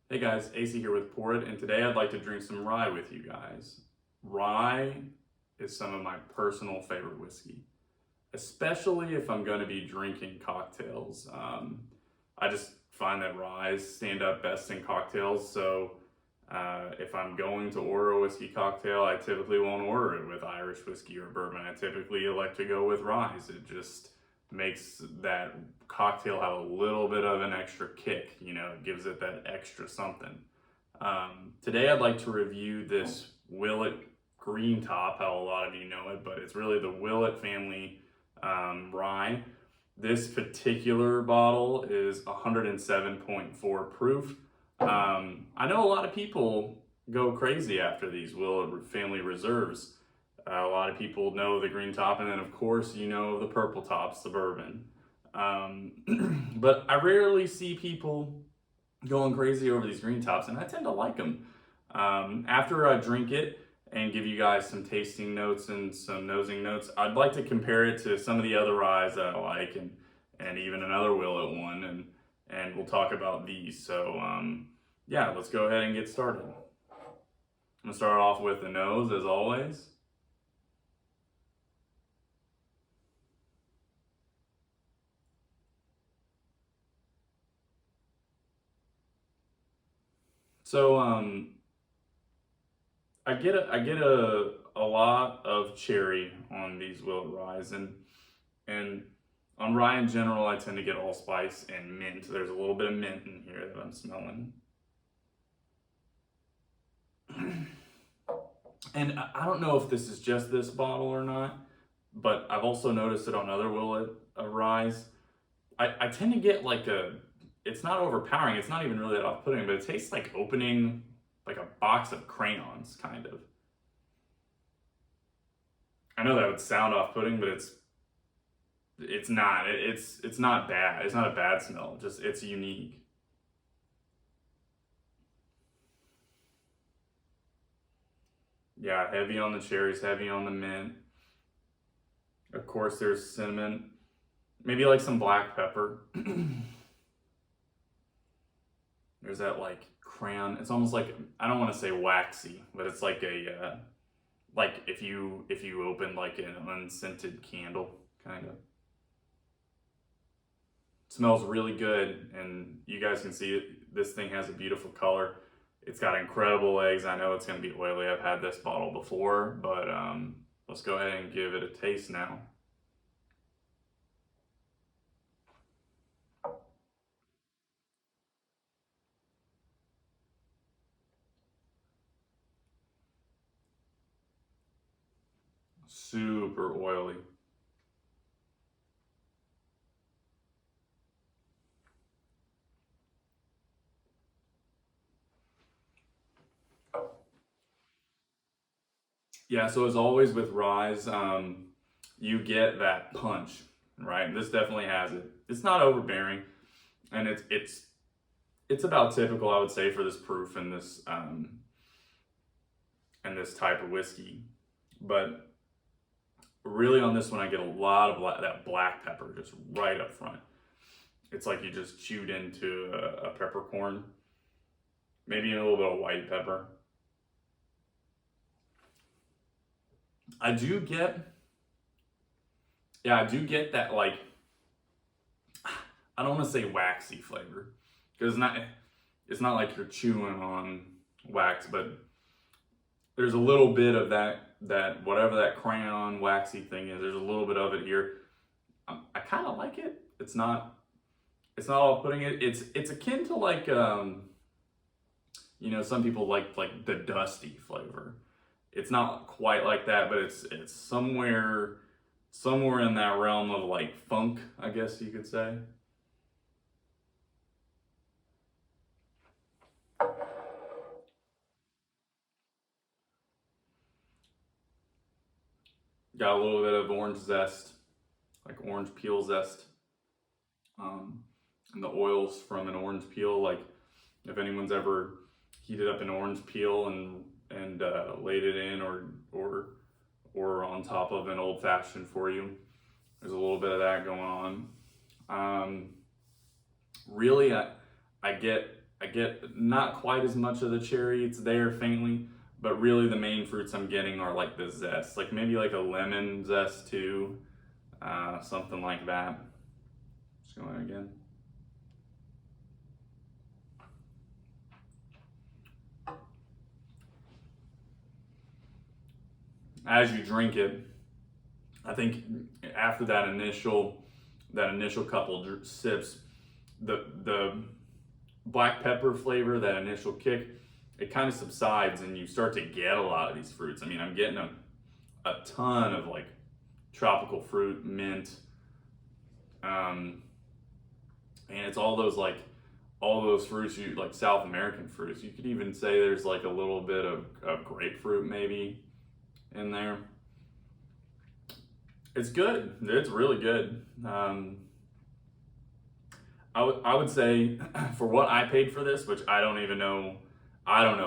Hey guys, AC here with Pour It, and today I'd like to drink some rye with you guys. Rye is some of my personal favorite whiskey, especially if I'm going to be drinking cocktails. I just find that ryes stand up best in cocktails, so if I'm going to order a whiskey cocktail, I typically won't order it with Irish whiskey or bourbon. I typically elect to go with ryes. It just makes that cocktail have a little bit of an extra kick, it gives it that extra something. Today I'd like to review this Willet green top, how a lot of you know it, but it's really the Willet family rye. This particular bottle is 107.4 proof. I know a lot of people go crazy after these Willet family reserves. A lot of people know the green top, and then of course you know the purple tops, the bourbon. But I rarely see people going crazy over these green tops, and I tend to like them. After I drink it and give you guys some tasting notes and some nosing notes, I'd like to compare it to some of the other ryes that I like, and even another Willet one, and we'll talk about these. So yeah, let's go ahead and get started. I'm gonna start off with the nose as always. So I get a lot of cherry on these Willet ryes, and on rye in general, I tend to get allspice and mint. There's a little bit of mint in here that I'm smelling. And I don't know if this is just this bottle or not, but I've also noticed it on other Willet ryes. I tend to get it's not overpowering, it's not even really that off-putting, but it tastes like opening like a box of crayons, kind of. I know that would sound off-putting, but it's not. It's not bad. It's not a bad smell. Just it's unique. Yeah, heavy on the cherries, heavy on the mint. Of course, there's cinnamon. Maybe like some black pepper. There's that like crayon. It's almost like, I don't want to say waxy, but it's like a like if you open like an unscented candle, kind of. Smells really good, and you guys can see it. This thing has a beautiful color. It's got incredible legs. I know it's going to be oily. I've had this bottle before, but let's go ahead and give it a taste now. Super oily. Yeah, so as always with ryes, you get that punch, right? This definitely has it. It's not overbearing, and it's about typical, I would say, for this proof and this type of whiskey. But really, on this one, I get a lot of that black pepper just right up front. It's like you just chewed into a peppercorn, maybe a little bit of white pepper. I do get, yeah, I do get that, like, I don't want to say waxy flavor, because it's not like you're chewing on wax, but there's a little bit of that whatever that crayon waxy thing is. There's a little bit of it here. I kind of like it. It's not all putting it. It's akin to like some people like the dusty flavor. It's not quite like that, but it's somewhere in that realm of like funk, I guess you could say. Got a little bit of orange zest, like orange peel zest, um, and the oils from an orange peel. Like if anyone's ever heated up an orange peel and laid it in or on top of an old fashioned for you, there's a little bit of that going on. Really, I get I get not quite as much of the cherry. It's there faintly, but really the main fruits I'm getting are like the zest, like maybe like a lemon zest too, something like that. Just going again. As you drink it, I think after that initial couple sips, the black pepper flavor, that initial kick, it kind of subsides and you start to get a lot of these fruits. I mean, I'm getting a ton of like tropical fruit, mint, and it's all those fruits you like, South American fruits. You could even say there's like a little bit of grapefruit maybe in there. It's good. It's really good. I would say for what I paid for this, which I don't know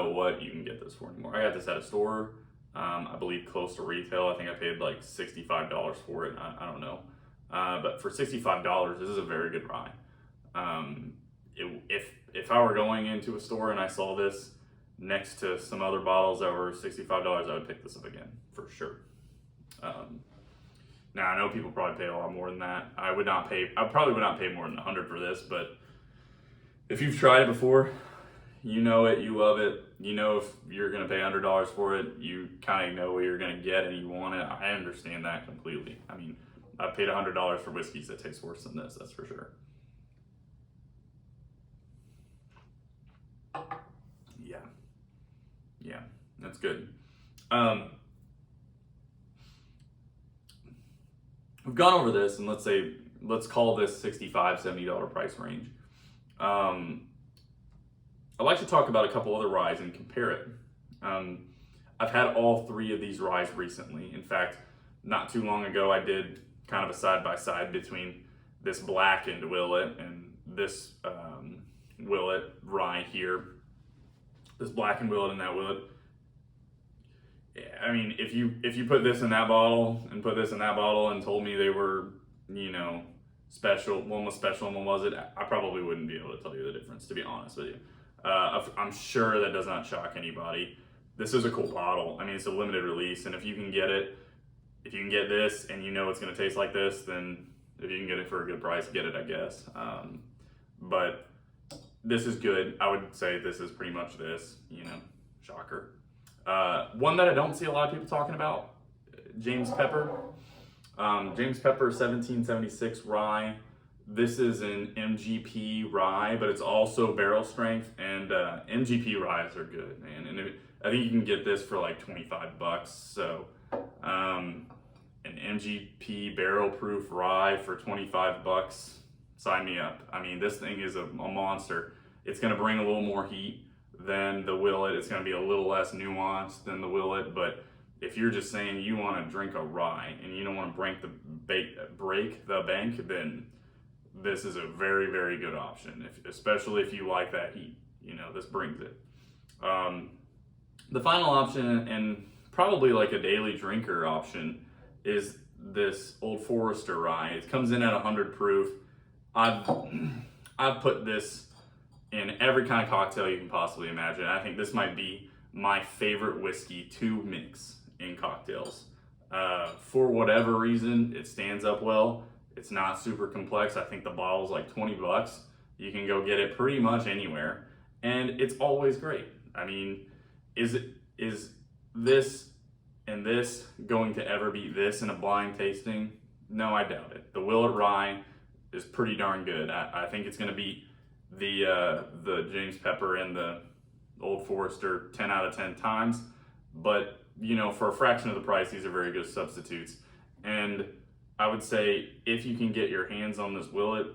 what you can get this for anymore. I got this at a store, I believe close to retail. I think I paid like $65 for it. I don't know. But for $65, this is a very good rye. If I were going into a store and I saw this next to some other bottles that were $65, I would pick this up again for sure. Now I know people probably pay a lot more than that. I probably would not pay more than $100 for this, but if you've tried it before, you know it, you love it. You know if you're gonna pay $100 for it, you kind of know what you're gonna get and you want it. I understand that completely. I mean, I've paid $100 for whiskeys that taste worse than this, that's for sure. Yeah, that's good. We've gone over this, and let's call this $65, $70 price range. I'd like to talk about a couple other ryes and compare it. I've had all three of these ryes recently. In fact, not too long ago, I did kind of a side-by-side between this blackened Willet and this Willet rye here. This blackened Willet and that Willet. I mean, if you put this in that bottle and put this in that bottle and told me they were, special, one was special and one wasn't, I probably wouldn't be able to tell you the difference, to be honest with you. I'm sure that does not shock anybody. This is a cool bottle. I mean, it's a limited release, and if you can get this and you know it's going to taste like this, then if you can get it for a good price, get it, I guess. But this is good. I would say this is pretty much this, shocker. One that I don't see a lot of people talking about, James Pepper. James Pepper 1776 rye. This is an MGP rye, but it's also barrel strength, and MGP ryes are good, man. And I think you can get this for like $25. So an MGP barrel proof rye for $25, sign me up. I mean, this thing is a monster. It's gonna bring a little more heat than the Willet. It's going to be a little less nuanced than the Willet, but if you're just saying you want to drink a rye and you don't want to break the bank, then this is a very, very good option, especially if you like that heat. This brings it. The final option, and probably like a daily drinker option, is this Old Forester rye. It comes in at 100 proof. I've put this in every kind of cocktail you can possibly imagine. I think this might be my favorite whiskey to mix in cocktails. For whatever reason, it stands up well. It's not super complex. I think the bottle's like $20. You can go get it pretty much anywhere, and it's always great. I mean, is this and this going to ever beat this in a blind tasting? No, I doubt it. The Willet rye is pretty darn good. I think it's going to beat the James Pepper and the Old Forester 10 out of 10 times, but for a fraction of the price, these are very good substitutes. And I would say if you can get your hands on this Willet,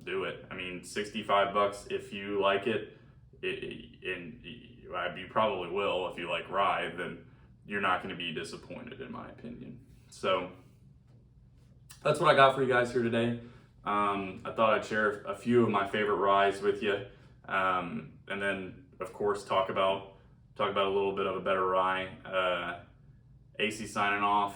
do it. I mean, $65 if you like it, and you probably will if you like rye, then you're not going to be disappointed, in my opinion. So that's what I got for you guys here today. I thought I'd share a few of my favorite ryes with you, and then of course talk about a little bit of a better rye. AC signing off.